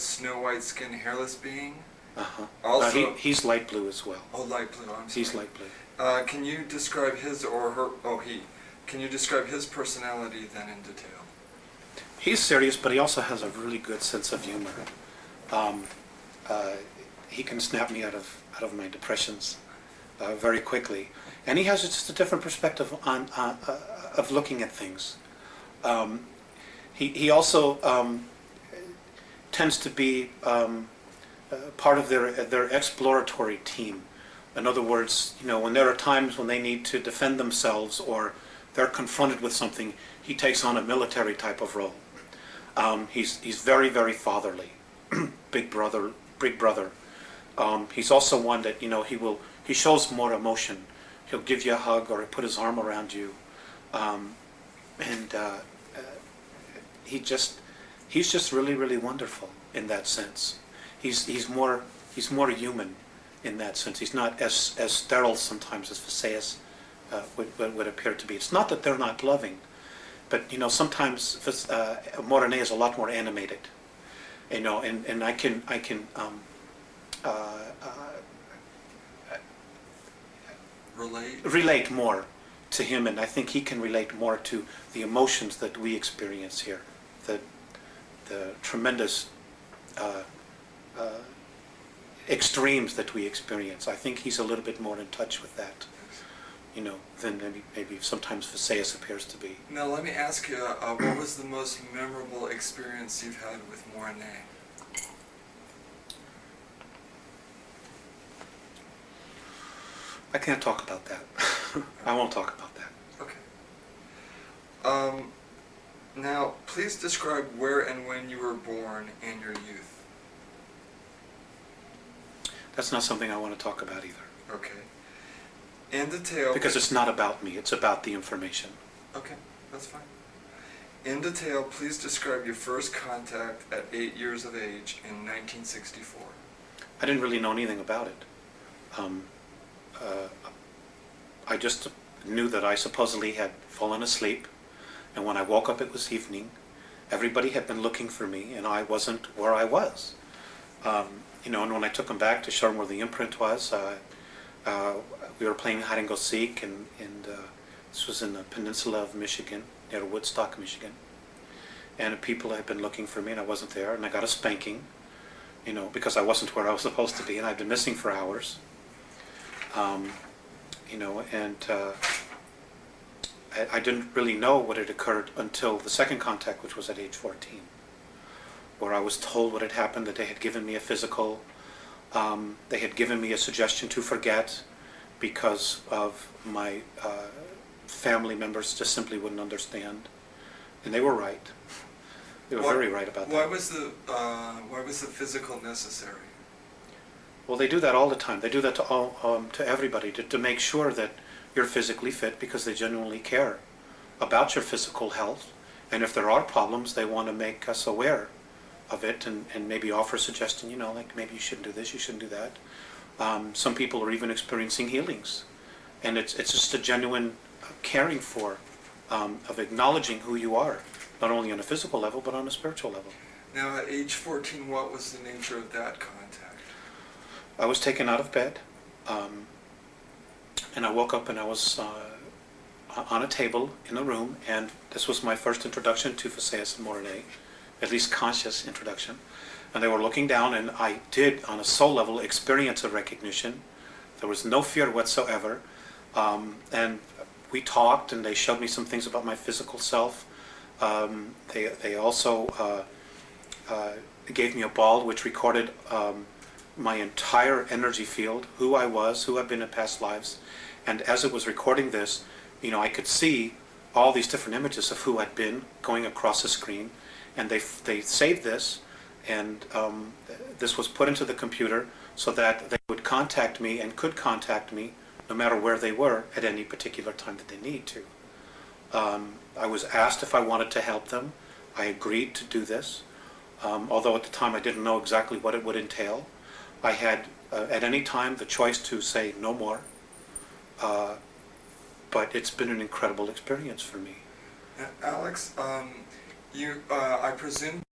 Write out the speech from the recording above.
Snow White skin, hairless being. Uh-huh. Also, he's light blue as well. Oh, light blue. I'm sorry. He's light blue. Can you describe his or her? Oh, he. Can you describe his personality then in detail? He's serious, but he also has a really good sense of humor. He can snap me out of my depressions very quickly, and he has just a different perspective on of looking at things. He also tends to be part of their exploratory team. In other words, when there are times when they need to defend themselves or they're confronted with something, he takes on a military type of role. He's very, very fatherly, big brother. He's also one that he shows more emotion. He'll give you a hug or he'll put his arm around you, he's just really, really wonderful in that sense. He's more human in that sense. He's not as sterile sometimes as Visayas would appear to be. It's not that they're not loving, but sometimes Morane is a lot more animated. And I can relate more to him, and I think he can relate more to the emotions that we experience here, the tremendous extremes that we experience. I think he's a little bit more in touch with that, than maybe sometimes Visayas appears to be. Now let me ask you, what was the most memorable experience you've had with Morane? I can't talk about that. I won't talk about that. Okay. Now, please describe where and when you were born and your youth. That's not something I want to talk about either. Okay. In detail... Because it's not about me, it's about the information. Okay, that's fine. In detail, please describe your first contact at 8 years of age in 1964. I didn't really know anything about it. I just knew that I supposedly had fallen asleep, and when I woke up it was evening. Everybody had been looking for me, and I wasn't where I was. And when I took them back to show them where the imprint was, we were playing hide and go seek, and this was in the peninsula of Michigan, near Woodstock, Michigan. And people had been looking for me, and I wasn't there, and I got a spanking, because I wasn't where I was supposed to be, and I'd been missing for hours. I didn't really know what had occurred until the second contact, which was at age 14, where I was told what had happened, that they had given me a physical, they had given me a suggestion to forget because of my family members just simply wouldn't understand. And they were right. They were very right about that. Why was the physical necessary? Well, they do that all the time. They do that to everybody, to make sure that you're physically fit, because they genuinely care about your physical health. And if there are problems, they want to make us aware of it and maybe offer a suggestion, like maybe you shouldn't do this, you shouldn't do that. Some people are even experiencing healings. And it's just a genuine caring for, of acknowledging who you are, not only on a physical level, but on a spiritual level. Now, at age 14, what was the nature of that contact? I was taken out of bed, and I woke up and I was on a table in a room, and this was my first introduction to Visayas and Morane, at least conscious introduction. And they were looking down, and I did, on a soul level, experience a recognition. There was no fear whatsoever, and we talked, and they showed me some things about my physical self. They also gave me a ball which recorded my entire energy field, who I was, who I've been in past lives. And as it was recording this, I could see all these different images of who I'd been going across the screen. And they saved this, and this was put into the computer so that they would contact me and could contact me no matter where they were at any particular time that they need to. I was asked if I wanted to help them. I agreed to do this, although at the time I didn't know exactly what it would entail. I had at any time the choice to say no more, but it's been an incredible experience for me. Alex, I presume